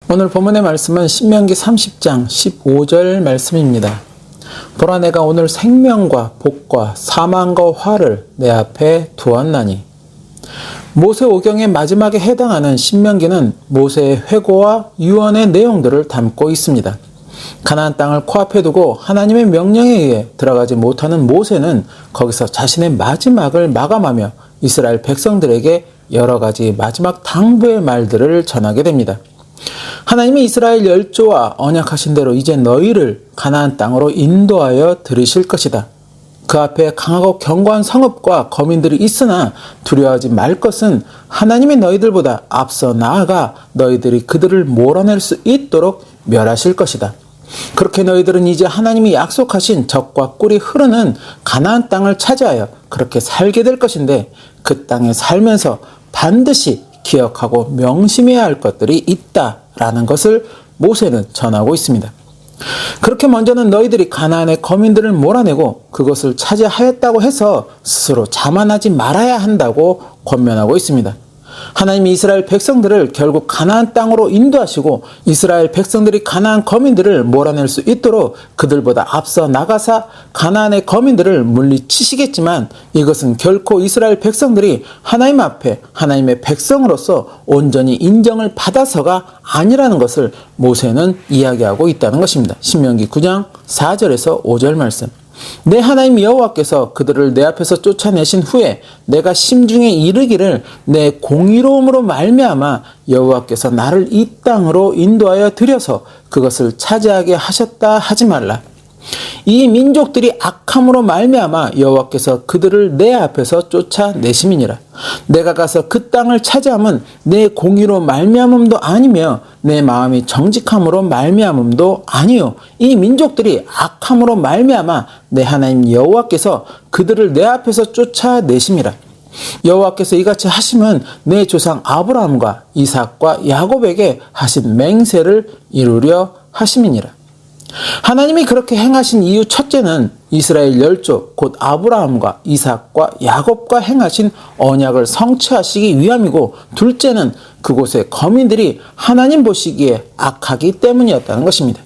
오늘 본문의 말씀은 신명기 30장 15절 말씀입니다. 보라, 내가 오늘 생명과 복과 사망과 화를 내 앞에 두었나니. 모세오경의 마지막에 해당하는 신명기는 모세의 회고와 유언의 내용들을 담고 있습니다. 가나안 땅을 코앞에 두고 하나님의 명령에 의해 들어가지 못하는 모세는 거기서 자신의 마지막을 마감하며 이스라엘 백성들에게 여러 가지 마지막 당부의 말들을 전하게 됩니다. 하나님이 이스라엘 열조와 언약하신 대로 이제 너희를 가나안 땅으로 인도하여 들이실 것이다. 그 앞에 강하고 견고한 성읍과 거민들이 있으나 두려워하지 말 것은 하나님이 너희들보다 앞서 나아가 너희들이 그들을 몰아낼 수 있도록 멸하실 것이다. 그렇게 너희들은 이제 하나님이 약속하신 젖과 꿀이 흐르는 가나안 땅을 차지하여 그렇게 살게 될 것인데, 그 땅에 살면서 반드시 기억하고 명심해야 할 것들이 있다라는 것을 모세는 전하고 있습니다. 그렇게 먼저는 너희들이 가나안의 거민들을 몰아내고 그것을 차지하였다고 해서 스스로 자만하지 말아야 한다고 권면하고 있습니다. 하나님이 이스라엘 백성들을 결국 가나안 땅으로 인도하시고 이스라엘 백성들이 가나안 거민들을 몰아낼 수 있도록 그들보다 앞서 나가사 가나안의 거민들을 물리치시겠지만, 이것은 결코 이스라엘 백성들이 하나님 앞에 하나님의 백성으로서 온전히 인정을 받아서가 아니라는 것을 모세는 이야기하고 있다는 것입니다. 신명기 9장 4절에서 5절 말씀. 내 하나님 여호와께서 그들을 내 앞에서 쫓아내신 후에 내가 심중에 이르기를 내 공의로움으로 말미암아 여호와께서 나를 이 땅으로 인도하여 들여서 그것을 차지하게 하셨다 하지 말라. 이 민족들이 악함으로 말미암아 여호와께서 그들을 내 앞에서 쫓아내심이니라. 내가 가서 그 땅을 차지함은 내 공의로 말미암음도 아니며 내 마음이 정직함으로 말미암음도 아니요, 이 민족들이 악함으로 말미암아 내 하나님 여호와께서 그들을 내 앞에서 쫓아내심이라. 여호와께서 이같이 하시면 내 조상 아브라함과 이삭과 야곱에게 하신 맹세를 이루려 하심이니라. 하나님이 그렇게 행하신 이유 첫째는 이스라엘 열조 곧 아브라함과 이삭과 야곱과 행하신 언약을 성취하시기 위함이고, 둘째는 그곳의 거민들이 하나님 보시기에 악하기 때문이었다는 것입니다.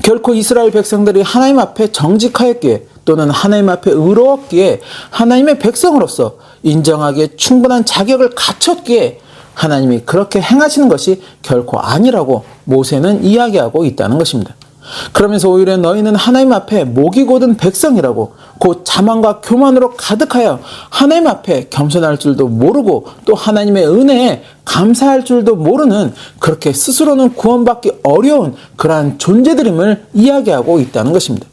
결코 이스라엘 백성들이 하나님 앞에 정직하였기에 또는 하나님 앞에 의로웠기에 하나님의 백성으로서 인정하기에 충분한 자격을 갖췄기에 하나님이 그렇게 행하시는 것이 결코 아니라고 모세는 이야기하고 있다는 것입니다. 그러면서 오히려 너희는 하나님 앞에 목이 곧은 백성이라고, 곧 자만과 교만으로 가득하여 하나님 앞에 겸손할 줄도 모르고 또 하나님의 은혜에 감사할 줄도 모르는, 그렇게 스스로는 구원받기 어려운 그러한 존재들임을 이야기하고 있다는 것입니다.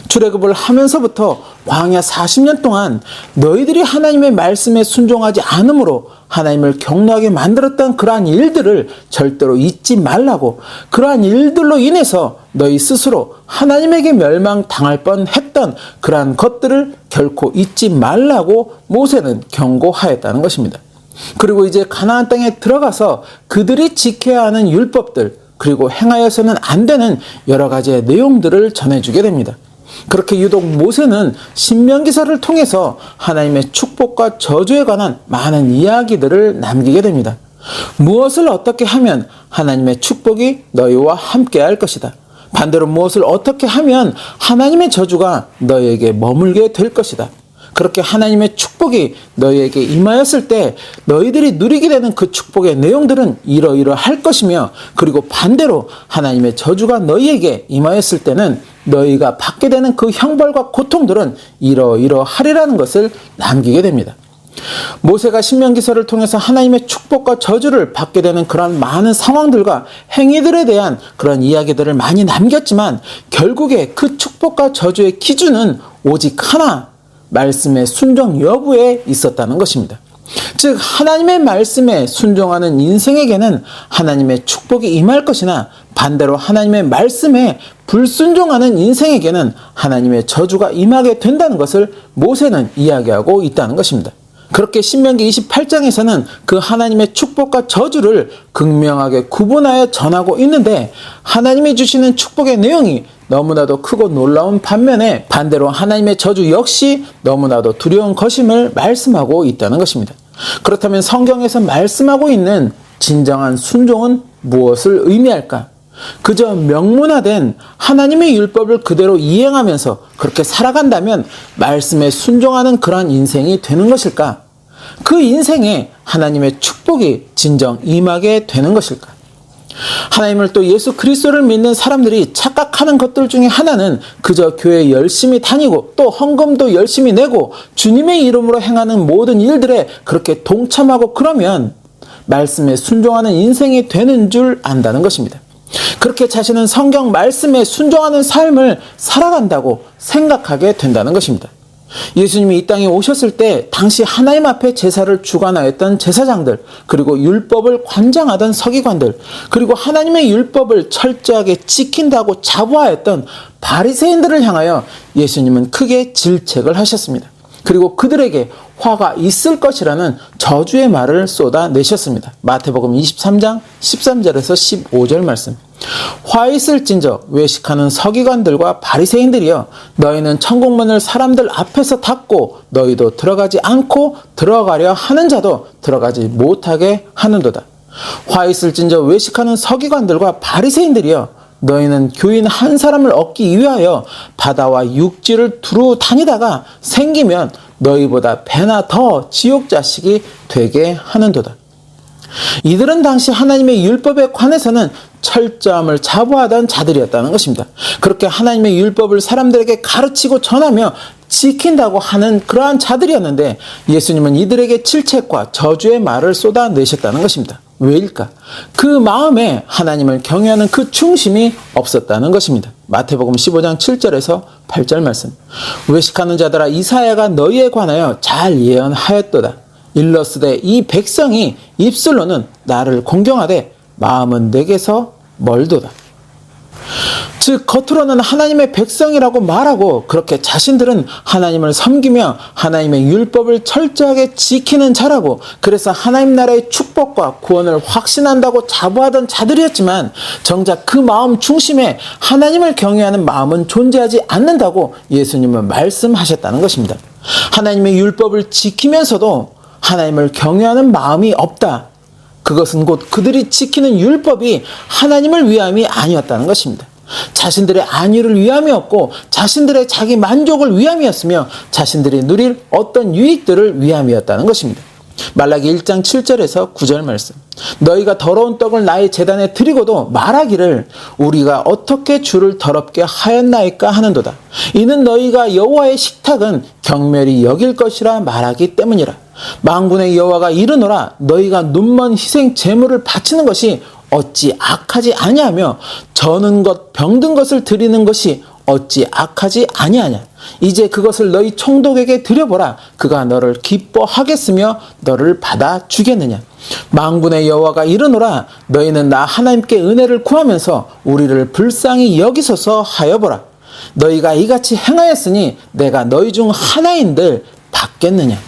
출애굽을 하면서부터 광야 40년 동안 너희들이 하나님의 말씀에 순종하지 않으므로 하나님을 경노하게 만들었던 그러한 일들을 절대로 잊지 말라고, 그러한 일들로 인해서 너희 스스로 하나님에게 멸망당할 뻔했던 그러한 것들을 결코 잊지 말라고 모세는 경고하였다는 것입니다. 그리고 이제 가나안 땅에 들어가서 그들이 지켜야 하는 율법들, 그리고 행하여서는 안 되는 여러 가지의 내용들을 전해주게 됩니다. 그렇게 유독 모세는 신명기서를 통해서 하나님의 축복과 저주에 관한 많은 이야기들을 남기게 됩니다. 무엇을 어떻게 하면 하나님의 축복이 너희와 함께 할 것이다. 반대로 무엇을 어떻게 하면 하나님의 저주가 너희에게 머물게 될 것이다. 그렇게 하나님의 축복이 너희에게 임하였을 때 너희들이 누리게 되는 그 축복의 내용들은 이러이러할 것이며, 그리고 반대로 하나님의 저주가 너희에게 임하였을 때는 너희가 받게 되는 그 형벌과 고통들은 이러이러하리라는 것을 남기게 됩니다. 모세가 신명기서를 통해서 하나님의 축복과 저주를 받게 되는 그런 많은 상황들과 행위들에 대한 그런 이야기들을 많이 남겼지만, 결국에 그 축복과 저주의 기준은 오직 하나, 말씀의 순종 여부에 있었다는 것입니다. 즉 하나님의 말씀에 순종하는 인생에게는 하나님의 축복이 임할 것이나, 반대로 하나님의 말씀에 불순종하는 인생에게는 하나님의 저주가 임하게 된다는 것을 모세는 이야기하고 있다는 것입니다. 그렇게 신명기 28장에서는 그 하나님의 축복과 저주를 극명하게 구분하여 전하고 있는데, 하나님이 주시는 축복의 내용이 너무나도 크고 놀라운 반면에 반대로 하나님의 저주 역시 너무나도 두려운 것임을 말씀하고 있다는 것입니다. 그렇다면 성경에서 말씀하고 있는 진정한 순종은 무엇을 의미할까? 그저 명문화된 하나님의 율법을 그대로 이행하면서 그렇게 살아간다면 말씀에 순종하는 그러한 인생이 되는 것일까? 그 인생에 하나님의 축복이 진정 임하게 되는 것일까? 하나님을 또 예수 그리스도를 믿는 사람들이 착각하는 것들 중에 하나는 그저 교회 열심히 다니고 또 헌금도 열심히 내고 주님의 이름으로 행하는 모든 일들에 그렇게 동참하고 그러면 말씀에 순종하는 인생이 되는 줄 안다는 것입니다. 그렇게 자신은 성경 말씀에 순종하는 삶을 살아간다고 생각하게 된다는 것입니다. 예수님이 이 땅에 오셨을 때 당시 하나님 앞에 제사를 주관하였던 제사장들, 그리고 율법을 관장하던 서기관들, 그리고 하나님의 율법을 철저하게 지킨다고 자부하였던 바리새인들을 향하여 예수님은 크게 질책을 하셨습니다. 그리고 그들에게 화가 있을 것이라는 저주의 말을 쏟아내셨습니다. 마태복음 23장 13절에서 15절 말씀. 화 있을진저 외식하는 서기관들과 바리새인들이여, 너희는 천국문을 사람들 앞에서 닫고 너희도 들어가지 않고 들어가려 하는 자도 들어가지 못하게 하는도다. 화 있을진저 외식하는 서기관들과 바리새인들이여, 너희는 교인 한 사람을 얻기 위하여 바다와 육지를 두루 다니다가 생기면 너희보다 배나 더 지옥 자식이 되게 하는도다. 이들은 당시 하나님의 율법에 관해서는 철저함을 자부하던 자들이었다는 것입니다. 그렇게 하나님의 율법을 사람들에게 가르치고 전하며 지킨다고 하는 그러한 자들이었는데 예수님은 이들에게 질책과 저주의 말을 쏟아내셨다는 것입니다. 왜일까? 그 마음에 하나님을 경외하는 그 중심이 없었다는 것입니다. 마태복음 15장 7절에서 8절 말씀. 외식하는 자들아, 이사야가 너희에 관하여 잘 예언하였도다. 일러스되 이 백성이 입술로는 나를 공경하되 마음은 내게서 멀도다. 즉 겉으로는 하나님의 백성이라고 말하고 그렇게 자신들은 하나님을 섬기며 하나님의 율법을 철저하게 지키는 자라고, 그래서 하나님 나라의 축복과 구원을 확신한다고 자부하던 자들이었지만 정작 그 마음 중심에 하나님을 경외하는 마음은 존재하지 않는다고 예수님은 말씀하셨다는 것입니다. 하나님의 율법을 지키면서도 하나님을 경외하는 마음이 없다. 그것은 곧 그들이 지키는 율법이 하나님을 위함이 아니었다는 것입니다. 자신들의 안위를 위함이었고 자신들의 자기 만족을 위함이었으며 자신들이 누릴 어떤 유익들을 위함이었다는 것입니다. 말라기 1장 7절에서 9절 말씀. 너희가 더러운 떡을 나의 제단에 드리고도 말하기를 우리가 어떻게 주를 더럽게 하였나이까 하는도다. 이는 너희가 여호와의 식탁은 경멸히 여길 것이라 말하기 때문이라. 만군의 여호와가 이르노라, 너희가 눈먼 희생 제물을 바치는 것이 어찌 악하지 아니하며 저는 것 병든 것을 드리는 것이 어찌 악하지 아니하냐. 이제 그것을 너희 총독에게 드려보라. 그가 너를 기뻐하겠으며 너를 받아 주겠느냐. 만군의 여호와가 이르노라, 너희는 나 하나님께 은혜를 구하면서 우리를 불쌍히 여기소서 하여보라. 너희가 이같이 행하였으니 내가 너희 중 하나인들 받겠느냐.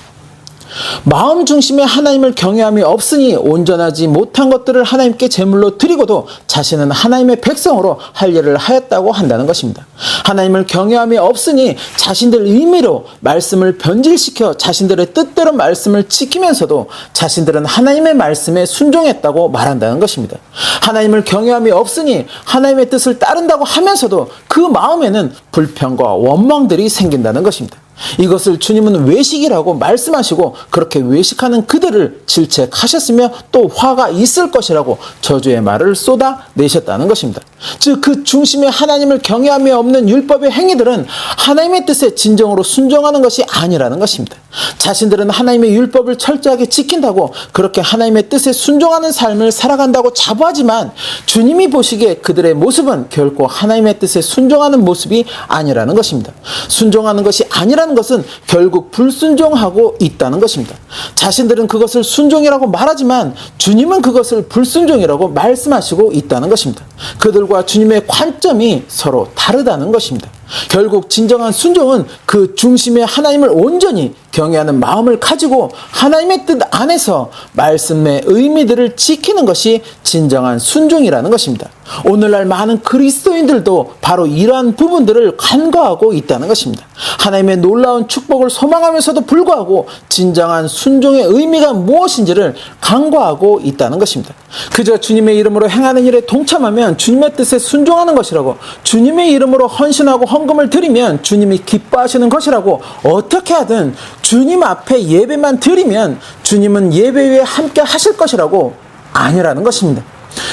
마음 중심에 하나님을 경외함이 없으니 온전하지 못한 것들을 하나님께 제물로 드리고도 자신은 하나님의 백성으로 할 일을 하였다고 한다는 것입니다. 하나님을 경외함이 없으니 자신들 의미로 말씀을 변질시켜 자신들의 뜻대로 말씀을 지키면서도 자신들은 하나님의 말씀에 순종했다고 말한다는 것입니다. 하나님을 경외함이 없으니 하나님의 뜻을 따른다고 하면서도 그 마음에는 불평과 원망들이 생긴다는 것입니다. 이것을 주님은 외식이라고 말씀하시고 그렇게 외식하는 그들을 질책하셨으며 또 화가 있을 것이라고 저주의 말을 쏟아내셨다는 것입니다. 즉 그 중심에 하나님을 경외함이 없는 율법의 행위들은 하나님의 뜻에 진정으로 순종하는 것이 아니라는 것입니다. 자신들은 하나님의 율법을 철저하게 지킨다고 그렇게 하나님의 뜻에 순종하는 삶을 살아간다고 자부하지만 주님이 보시기에 그들의 모습은 결코 하나님의 뜻에 순종하는 모습이 아니라는 것입니다. 순종하는 것이 아니라는 것은 결국 불순종하고 있다는 것입니다. 자신들은 그것을 순종이라고 말하지만 주님은 그것을 불순종이라고 말씀하시고 있다는 것입니다. 그들과 주님의 관점이 서로 다르다는 것입니다. 결국 진정한 순종은 그 중심에 하나님을 온전히 경외하는 마음을 가지고 하나님의 뜻 안에서 말씀의 의미들을 지키는 것이 진정한 순종이라는 것입니다. 오늘날 많은 그리스도인들도 바로 이러한 부분들을 간과하고 있다는 것입니다. 하나님의 놀라운 축복을 소망하면서도 불구하고 진정한 순종의 의미가 무엇인지를 간과하고 있다는 것입니다. 그저 주님의 이름으로 행하는 일에 동참하면 주님의 뜻에 순종하는 것이라고, 주님의 이름으로 헌신하고 헌금을 드리면 주님이 기뻐하시는 것이라고, 어떻게 하든 주님 앞에 예배만 드리면 주님은 예배 위에 함께 하실 것이라고, 아니라는 것입니다.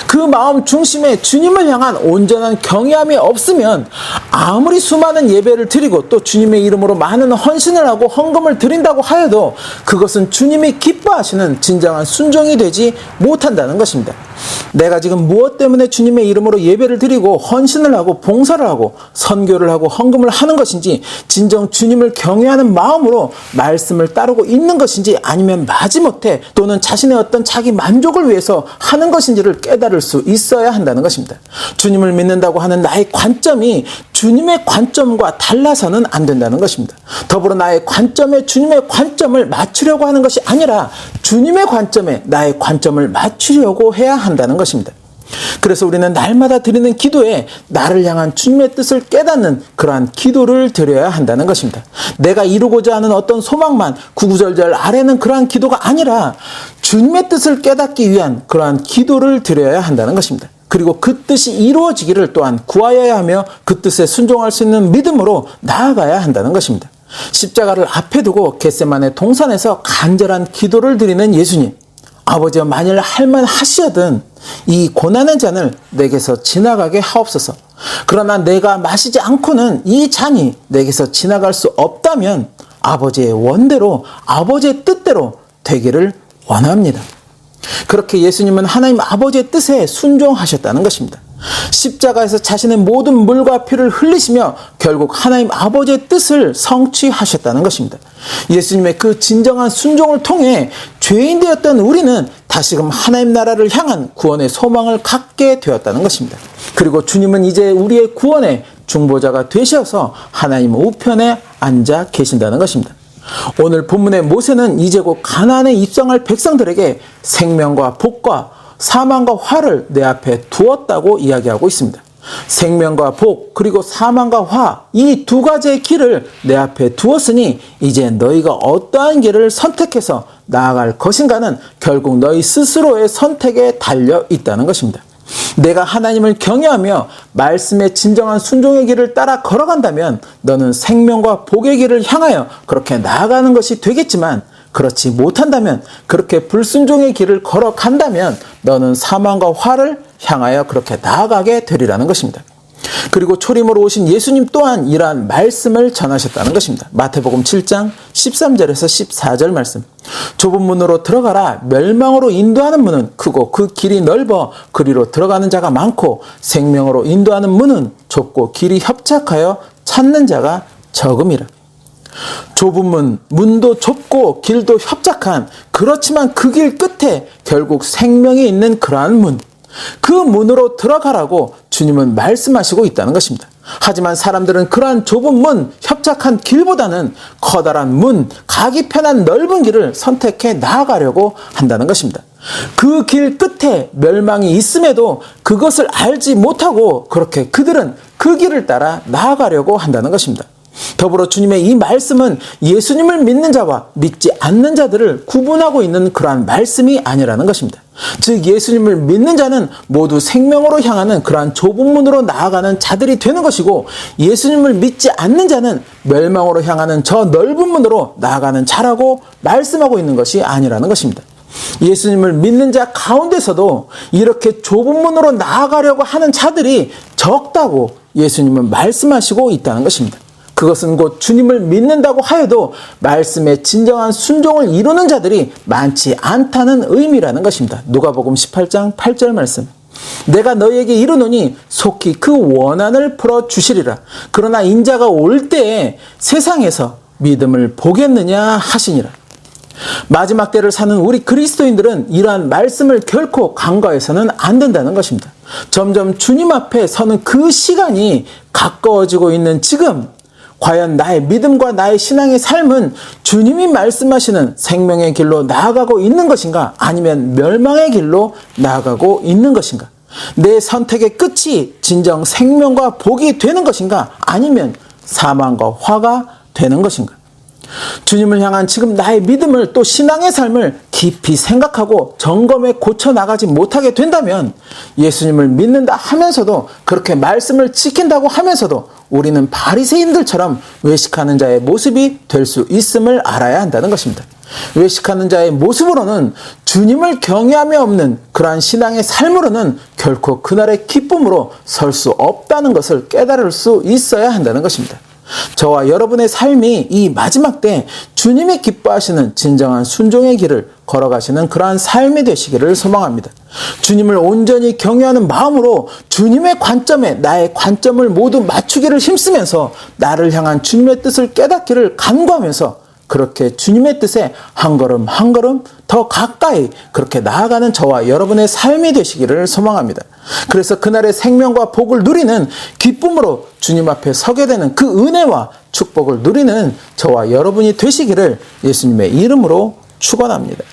그 마음 중심에 주님을 향한 온전한 경외함이 없으면 아무리 수많은 예배를 드리고 또 주님의 이름으로 많은 헌신을 하고 헌금을 드린다고 하여도 그것은 주님이 기뻐하시는 진정한 순종이 되지 못한다는 것입니다. 내가 지금 무엇 때문에 주님의 이름으로 예배를 드리고 헌신을 하고 봉사를 하고 선교를 하고 헌금을 하는 것인지, 진정 주님을 경외하는 마음으로 말씀을 따르고 있는 것인지, 아니면 마지못해 또는 자신의 어떤 자기 만족을 위해서 하는 것인지를 깨달을 수 있어야 한다는 것입니다. 주님을 믿는다고 하는 나의 관점이 주님의 관점과 달라서는 안 된다는 것입니다. 더불어 나의 관점에 주님의 관점을 맞추려고 하는 것이 아니라 주님의 관점에 나의 관점을 맞추려고 해야 한다는 것입니다. 그래서 우리는 날마다 드리는 기도에 나를 향한 주님의 뜻을 깨닫는 그러한 기도를 드려야 한다는 것입니다. 내가 이루고자 하는 어떤 소망만 구구절절 아뢰는 그러한 기도가 아니라 주님의 뜻을 깨닫기 위한 그러한 기도를 드려야 한다는 것입니다. 그리고 그 뜻이 이루어지기를 또한 구하여야 하며 그 뜻에 순종할 수 있는 믿음으로 나아가야 한다는 것입니다. 십자가를 앞에 두고 겟세마네 동산에서 간절한 기도를 드리는 예수님, 아버지여, 만일 할만하시거든 이 고난의 잔을 내게서 지나가게 하옵소서. 그러나 내가 마시지 않고는 이 잔이 내게서 지나갈 수 없다면 아버지의 원대로, 아버지의 뜻대로 되기를 원합니다. 그렇게 예수님은 하나님 아버지의 뜻에 순종하셨다는 것입니다. 십자가에서 자신의 모든 물과 피를 흘리시며 결국 하나님 아버지의 뜻을 성취하셨다는 것입니다. 예수님의 그 진정한 순종을 통해 죄인 되었던 우리는 다시금 하나님 나라를 향한 구원의 소망을 갖게 되었다는 것입니다. 그리고 주님은 이제 우리의 구원의 중보자가 되셔서 하나님 우편에 앉아 계신다는 것입니다. 오늘 본문의 모세는 이제 곧 가나안에 입성할 백성들에게 생명과 복과 사망과 화를 내 앞에 두었다고 이야기하고 있습니다. 생명과 복, 그리고 사망과 화, 이 두 가지의 길을 내 앞에 두었으니 이제 너희가 어떠한 길을 선택해서 나아갈 것인가는 결국 너희 스스로의 선택에 달려 있다는 것입니다. 내가 하나님을 경외하며 말씀의 진정한 순종의 길을 따라 걸어간다면 너는 생명과 복의 길을 향하여 그렇게 나아가는 것이 되겠지만, 그렇지 못한다면, 그렇게 불순종의 길을 걸어간다면 너는 사망과 화를 향하여 그렇게 나아가게 되리라는 것입니다. 그리고 초림으로 오신 예수님 또한 이러한 말씀을 전하셨다는 것입니다. 마태복음 7장 13절에서 14절 말씀. 좁은 문으로 들어가라. 멸망으로 인도하는 문은 크고 그 길이 넓어 그리로 들어가는 자가 많고, 생명으로 인도하는 문은 좁고 길이 협착하여 찾는 자가 적음이라. 좁은 문, 문도 좁고 길도 협착한, 그렇지만 그 길 끝에 결국 생명이 있는 그러한 문, 그 문으로 들어가라고 주님은 말씀하시고 있다는 것입니다. 하지만 사람들은 그러한 좁은 문, 협착한 길보다는 커다란 문, 가기 편한 넓은 길을 선택해 나아가려고 한다는 것입니다. 그 길 끝에 멸망이 있음에도 그것을 알지 못하고 그렇게 그들은 그 길을 따라 나아가려고 한다는 것입니다. 더불어 주님의 이 말씀은 예수님을 믿는 자와 믿지 않는 자들을 구분하고 있는 그러한 말씀이 아니라는 것입니다. 즉 예수님을 믿는 자는 모두 생명으로 향하는 그러한 좁은 문으로 나아가는 자들이 되는 것이고, 예수님을 믿지 않는 자는 멸망으로 향하는 저 넓은 문으로 나아가는 자라고 말씀하고 있는 것이 아니라는 것입니다. 예수님을 믿는 자 가운데서도 이렇게 좁은 문으로 나아가려고 하는 자들이 적다고 예수님은 말씀하시고 있다는 것입니다. 그것은 곧 주님을 믿는다고 하여도 말씀의 진정한 순종을 이루는 자들이 많지 않다는 의미라는 것입니다. 누가복음 18장 8절 말씀. 내가 너희에게 이르노니 속히 그 원한을 풀어주시리라. 그러나 인자가 올 때에 세상에서 믿음을 보겠느냐 하시니라. 마지막 때를 사는 우리 그리스도인들은 이러한 말씀을 결코 간과해서는 안 된다는 것입니다. 점점 주님 앞에 서는 그 시간이 가까워지고 있는 지금, 과연 나의 믿음과 나의 신앙의 삶은 주님이 말씀하시는 생명의 길로 나아가고 있는 것인가? 아니면 멸망의 길로 나아가고 있는 것인가? 내 선택의 끝이 진정 생명과 복이 되는 것인가? 아니면 사망과 화가 되는 것인가? 주님을 향한 지금 나의 믿음을, 또 신앙의 삶을 깊이 생각하고 점검해 고쳐나가지 못하게 된다면, 예수님을 믿는다 하면서도, 그렇게 말씀을 지킨다고 하면서도 우리는 바리새인들처럼 외식하는 자의 모습이 될 수 있음을 알아야 한다는 것입니다. 외식하는 자의 모습으로는, 주님을 경외함이 없는 그러한 신앙의 삶으로는 결코 그날의 기쁨으로 설 수 없다는 것을 깨달을 수 있어야 한다는 것입니다. 저와 여러분의 삶이 이 마지막 때 주님이 기뻐하시는 진정한 순종의 길을 걸어가시는 그러한 삶이 되시기를 소망합니다. 주님을 온전히 경외하는 마음으로 주님의 관점에 나의 관점을 모두 맞추기를 힘쓰면서 나를 향한 주님의 뜻을 깨닫기를 간구하면서, 그렇게 주님의 뜻에 한 걸음 한 걸음 더 가까이 그렇게 나아가는 저와 여러분의 삶이 되시기를 소망합니다. 그래서 그날의 생명과 복을 누리는 기쁨으로 주님 앞에 서게 되는 그 은혜와 축복을 누리는 저와 여러분이 되시기를 예수님의 이름으로 축원합니다.